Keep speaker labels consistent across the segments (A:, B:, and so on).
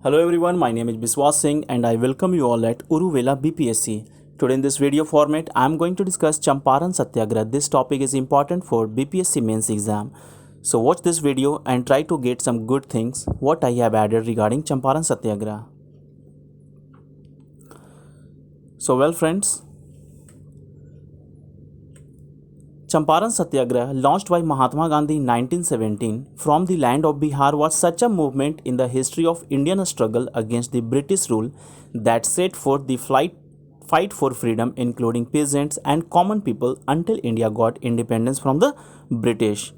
A: Hello everyone, my name is Biswas Singh and I welcome you all at Uruvela BPSC. Today in this video format, I am going to discuss Champaran Satyagraha. This topic is important for BPSC mains exam. So watch this video and try to get some good things what I have added regarding Champaran Satyagraha. So well friends, Champaran Satyagraha, launched by Mahatma Gandhi in 1917 from the land of Bihar, was such a movement in the history of Indian struggle against the British rule that set forth the fight for freedom, including peasants and common people, until India got independence from the British.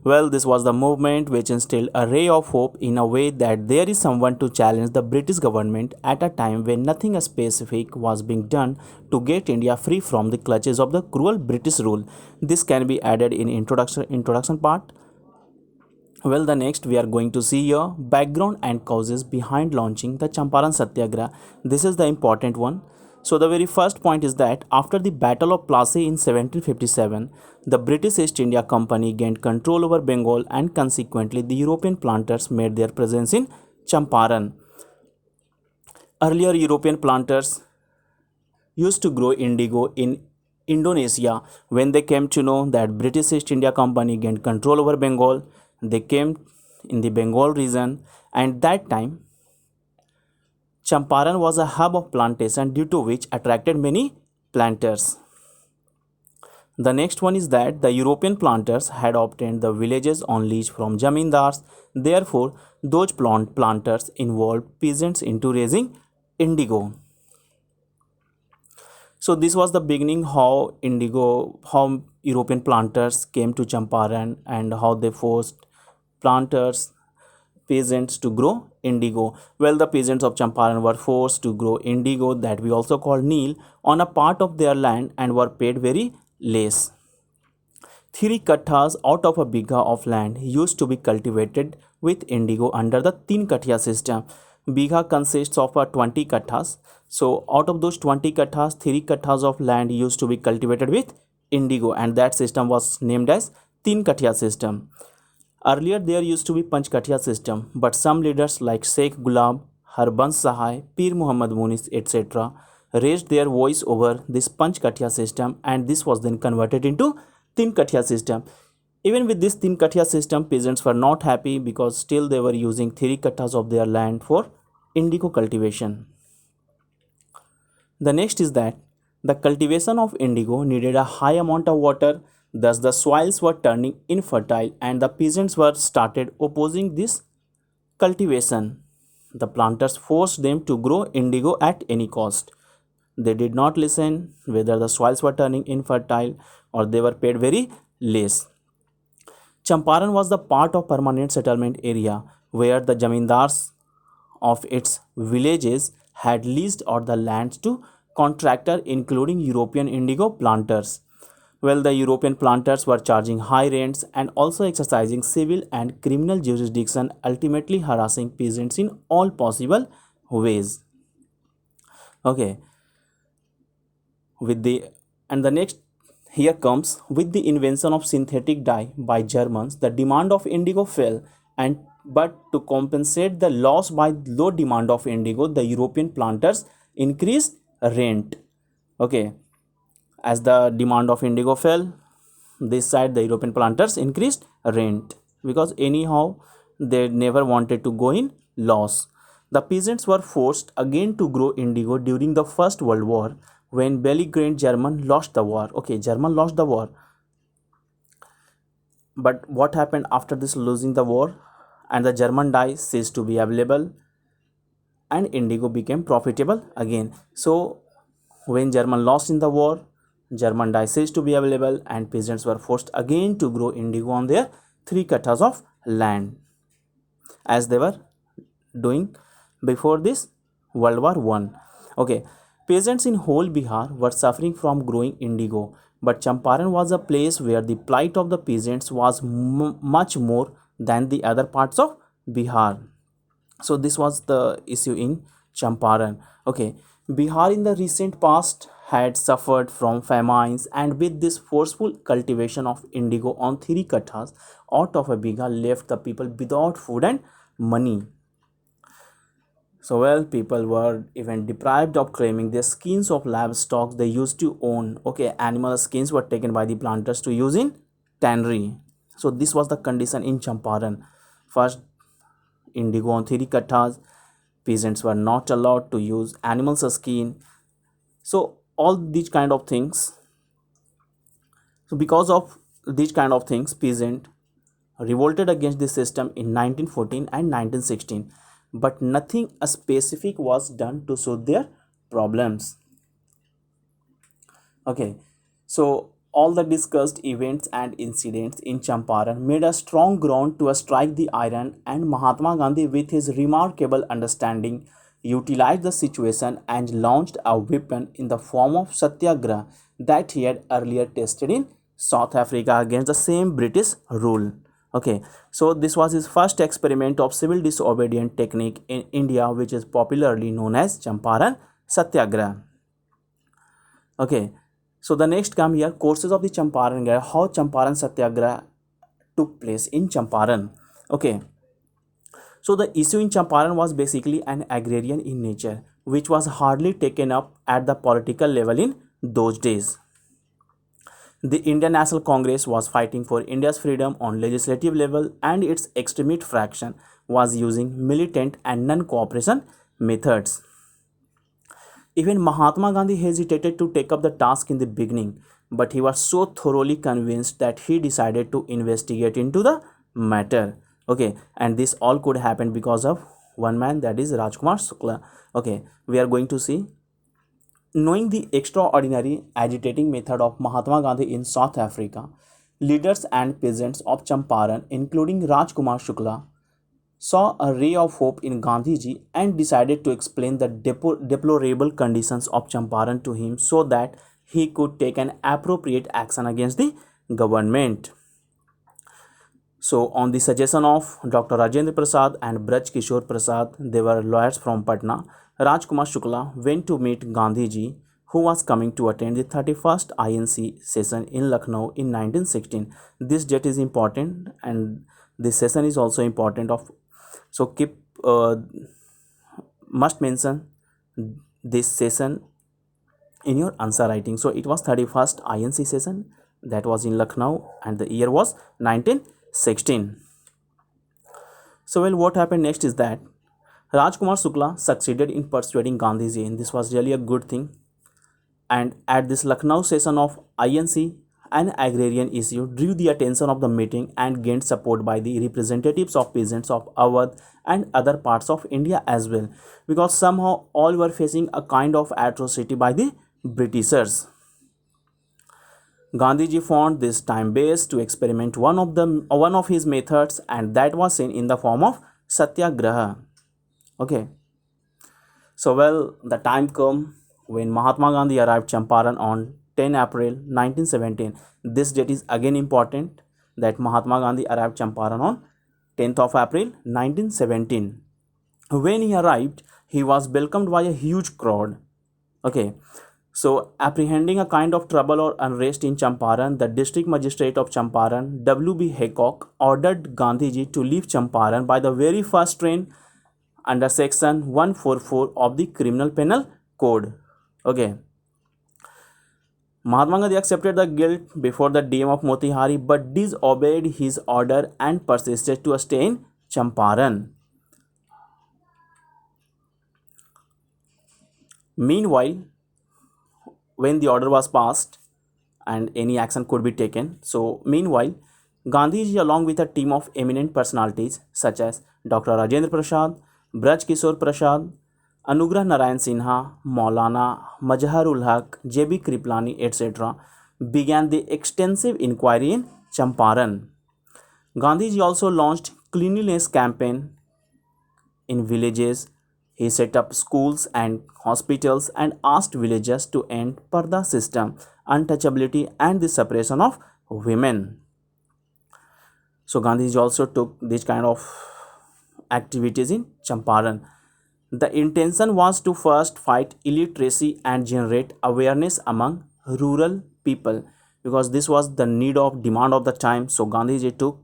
A: Well, this was the movement which instilled a ray of hope in a way that there is someone to challenge the British government at a time when nothing specific was being done to get India free from the clutches of the cruel British rule. This can be added in introduction part. Well, the next we are going to see here background and causes behind launching the Champaran Satyagraha. This is the important one. So the very first point is that after the Battle of Plassey in 1757, the British East India Company gained control over Bengal and consequently the European planters made their presence in Champaran. Earlier European planters used to grow indigo in Indonesia. When they came to know that British East India Company gained control over Bengal, they came in the Bengal region, and that time Champaran was a hub of plantation due to which attracted many planters. The next one is that the European planters had obtained the villages on lease from zamindars. Therefore, those planters involved peasants into raising indigo. So this was the beginning how European planters came to Champaran and how they forced planters peasants to grow indigo. Well, the peasants of Champaran were forced to grow indigo, that we also call Neel, on a part of their land and were paid very less. 3 kathas out of a bigha of land used to be cultivated with indigo under the 3 kathia system. Bigha consists of 20 kathas. So out of those 20 kathas, 3 kathas of land used to be cultivated with indigo, and that system was named as 3 kathia system. Earlier there used to be Panchkathia system, but some leaders like Sheikh Gulab, Harbans Sahai, Pir Muhammad Munis, etc. raised their voice over this Panchkathia system, and this was then converted into Tin-Kathia system. Even with this Tin-Kathia system, peasants were not happy because still they were using 3 kathas of their land for indigo cultivation. The next is that the cultivation of indigo needed a high amount of water. Thus, the soils were turning infertile and the peasants were started opposing this cultivation. The planters forced them to grow indigo at any cost. They did not listen whether the soils were turning infertile or they were paid very less. Champaran was the part of permanent settlement area where the zamindars of its villages had leased out the lands to contractors including European indigo planters. Well, the European planters were charging high rents and also exercising civil and criminal jurisdiction, ultimately harassing peasants in all possible ways. Okay, with the and the next here comes with the invention of synthetic dye by Germans, the demand of indigo fell, and but to compensate the loss by low demand of indigo, the European planters increased rent. Okay, as the demand of indigo fell, this side the European planters increased rent because anyhow they never wanted to go in loss. The peasants were forced again to grow indigo during the First World War when belligerent German lost the war. Okay, German lost the war. But what happened after this losing the war? And the German dye ceased to be available and indigo became profitable again. So when German lost in the war, German dye ceased to be available and peasants were forced again to grow indigo on their 3 kathas of land as they were doing before this World War One. Okay, peasants in whole Bihar were suffering from growing indigo, but Champaran was a place where the plight of the peasants was much more than the other parts of Bihar. So this was the issue in Champaran. Okay, Bihar in the recent past had suffered from famines, and with this forceful cultivation of indigo on 3 kathas out of a bigha left the people without food and money. So, well, people were even deprived of claiming their skins of livestock they used to own. Okay, animal skins were taken by the planters to use in tannery. So, this was the condition in Champaran. First, indigo on 3 kathas, peasants were not allowed to use animals' skin. So, all these kind of things. So, because of these kind of things, peasant revolted against the system in 1914 and 1916, but nothing specific was done to solve their problems. Okay, so all the discussed events and incidents in Champaran made a strong ground to strike the iron, and Mahatma Gandhi, with his remarkable understanding, utilized the situation and launched a weapon in the form of satyagraha that he had earlier tested in South Africa against the same British rule. Okay, so this was his first experiment of civil disobedience technique in India, which is popularly known as Champaran Satyagraha. Okay, so the next come here courses of the Champaran Gaya, how Champaran Satyagraha took place in Champaran. Okay, so the issue in Champaran was basically an agrarian in nature, which was hardly taken up at the political level in those days. The Indian National Congress was fighting for India's freedom on legislative level, and its extremist fraction was using militant and non-cooperation methods. Even Mahatma Gandhi hesitated to take up the task in the beginning, but he was so thoroughly convinced that he decided to investigate into the matter. Okay, and this all could happen because of one man, that is Rajkumar Shukla. Okay, we are going to see. Knowing the extraordinary agitating method of Mahatma Gandhi in South Africa, leaders and peasants of Champaran, including Rajkumar Shukla, saw a ray of hope in Gandhiji and decided to explain the deplorable conditions of Champaran to him so that he could take an appropriate action against the government. So, on the suggestion of Dr. Rajendra Prasad and Braj Kishore Prasad, they were lawyers from Patna, Rajkumar Shukla went to meet Gandhiji, who was coming to attend the 31st INC session in Lucknow in 1916. This date is important, and this session is also important. So keep must mention this session in your answer writing. So it was 31st INC session that was in Lucknow, and the year was 1916. So, well, what happened next is that Rajkumar Shukla succeeded in persuading Gandhiji, and this was really a good thing. And at this Lucknow session of INC, an agrarian issue drew the attention of the meeting and gained support by the representatives of peasants of Awadh and other parts of India as well, because somehow all were facing a kind of atrocity by the Britishers. Gandhiji found this time best to experiment one of his methods, and that was seen in the form of satyagraha. Okay, so well, the time come when Mahatma Gandhi arrived Champaran on 10 April 1917. This date is again important, that Mahatma Gandhi arrived Champaran on 10th of April 1917. When he arrived, he was welcomed by a huge crowd. Okay, so apprehending a kind of trouble or unrest in Champaran, the district magistrate of Champaran, W.B. Haycock, ordered Gandhiji to leave Champaran by the very first train under section 144 of the Criminal Penal Code. Okay. Mahatma Gandhi accepted the guilt before the DM of Motihari, but disobeyed his order and persisted to stay in Champaran. Meanwhile, when the order was passed and any action could be taken, so meanwhile, Gandhiji, along with a team of eminent personalities such as Dr. Rajendra Prasad, Braj Kishore Prasad, Anugrah Narayan Sinha, Maulana Mazharul Haq, J.B. Kriplani, etc., began the extensive inquiry in Champaran. Gandhiji also launched cleanliness campaign in villages. He set up schools and hospitals and asked villagers to end parda system, untouchability, and the suppression of women. So Gandhiji also took this kind of activities in Champaran. The intention was to first fight illiteracy and generate awareness among rural people, because this was the demand of the time. So Gandhiji took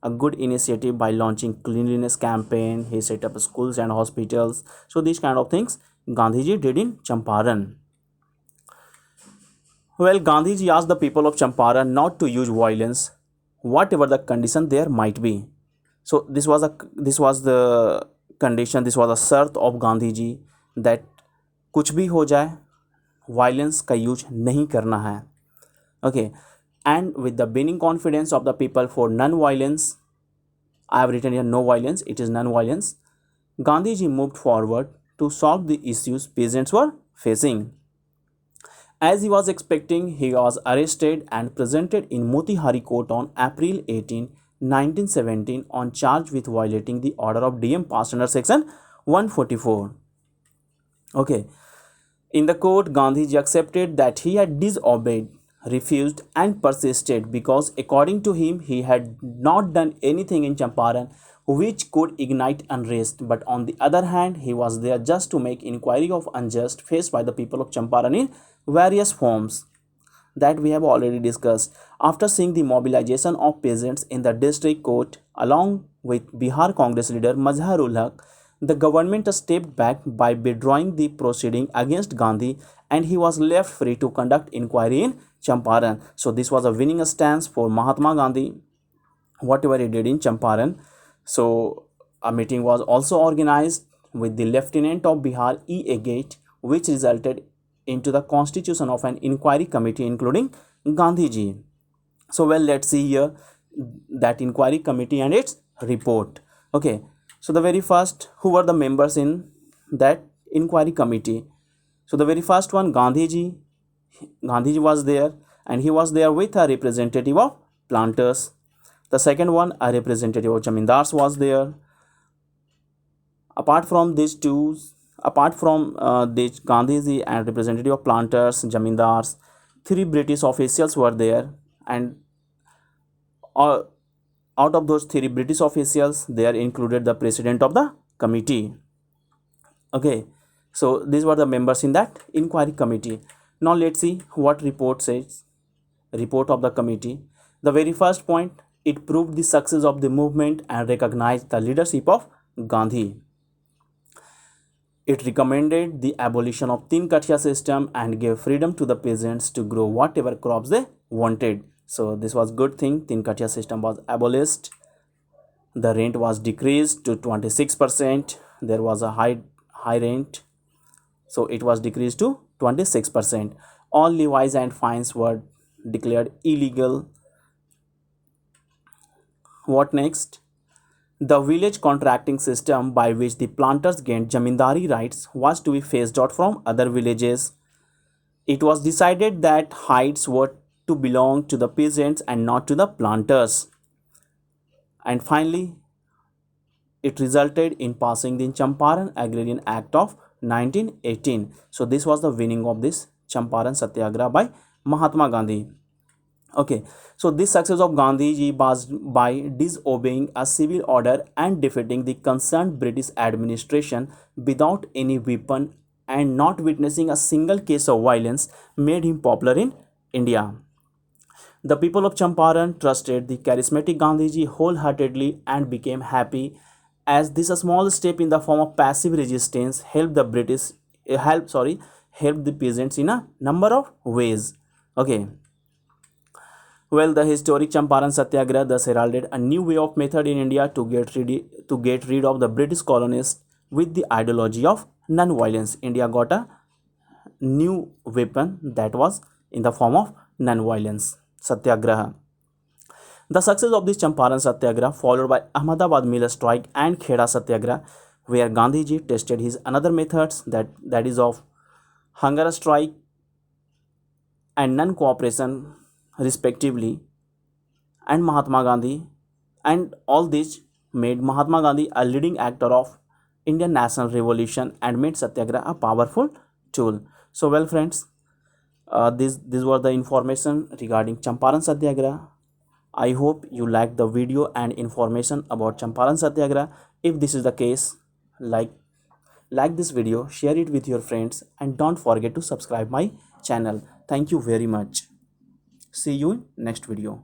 A: a good initiative by launching cleanliness campaign. He set up schools and hospitals. So these kind of things Gandhiji did in Champaran. Well, Gandhiji asked the people of Champaran not to use violence, whatever the condition there might be. So this was the condition. This was a शर्त of Gandhiji that कुछ भी हो जाए violence का use नहीं करना है. Okay, and with the winning confidence of the people for non-violence, I have written here no violence. It is non-violence. Gandhiji moved forward to solve the issues peasants were facing. As he was expecting, he was arrested and presented in Motihari Court on April 18, 1917 on charge with violating the order of DM passed under section 144. Okay. In the court, Gandhiji accepted that he had disobeyed, refused and persisted because according to him, he had not done anything in Champaran which could ignite unrest. But on the other hand, he was there just to make inquiry of unjust faced by the people of Champaran in various forms that we have already discussed. After seeing the mobilization of peasants in the district court along with Bihar Congress leader Mazharul Haq, the government stepped back by withdrawing the proceeding against Gandhi and he was left free to conduct inquiry in Champaran. So this was a winning stance for Mahatma Gandhi, whatever he did in Champaran. So a meeting was also organized with the Lieutenant of Bihar E. Agate, which resulted into the constitution of an inquiry committee including Gandhiji. So well, let's see here that inquiry committee and its report. Okay, so the very first, who were the members in that inquiry committee? So the very first one, Gandhiji was there and he was there with a representative of planters. The second one, a representative of Jamindars was there. Apart from these two, apart from this Gandhiji and representative of planters, Jamindars, 3 British officials were there, and out of those 3 British officials, they are included the president of the committee. Okay, so these were the members in that inquiry committee. Now let's see what report says. Report of the committee. The very first point, it proved the success of the movement and recognized the leadership of Gandhi. It recommended the abolition of Teen Kathia system and gave freedom to the peasants to grow whatever crops they wanted. So this was good thing. Teen Kathia system was abolished. The rent was decreased to 26%. There was a high rent, so it was decreased to 26%. All levies and fines were declared illegal. What next? The village contracting system by which the planters gained jamindari rights was to be phased out from other villages. It was decided that heights were to belong to the peasants and not to the planters. And finally, it resulted in passing the Champaran Agrarian Act of 1918. So this was the winning of this Champaran Satyagraha by Mahatma Gandhi. Okay, so this success of Gandhiji was by disobeying a civil order and defeating the concerned British administration without any weapon and not witnessing a single case of violence made him popular in India. The people of Champaran trusted the charismatic Gandhiji wholeheartedly and became happy as this small step in the form of passive resistance helped the helped the peasants in a number of ways. Okay. Well, the historic Champaran Satyagraha thus heralded a new way of method in India to get rid of the British colonists with the ideology of non-violence. India got a new weapon that was in the form of non-violence, Satyagraha. The success of this Champaran Satyagraha followed by Ahmedabad Mill Strike and Kheda Satyagraha, where Gandhiji tested his another methods that is of hunger strike and non-cooperation respectively, and Mahatma Gandhi, and all this made Mahatma Gandhi a leading actor of Indian national revolution and made Satyagraha a powerful tool. So well friends, these were the information regarding Champaran Satyagraha. I hope you liked the video and information about Champaran Satyagraha. If this is the case, like this video, share it with your friends, and don't forget to subscribe my channel. Thank you very much. See you in next video.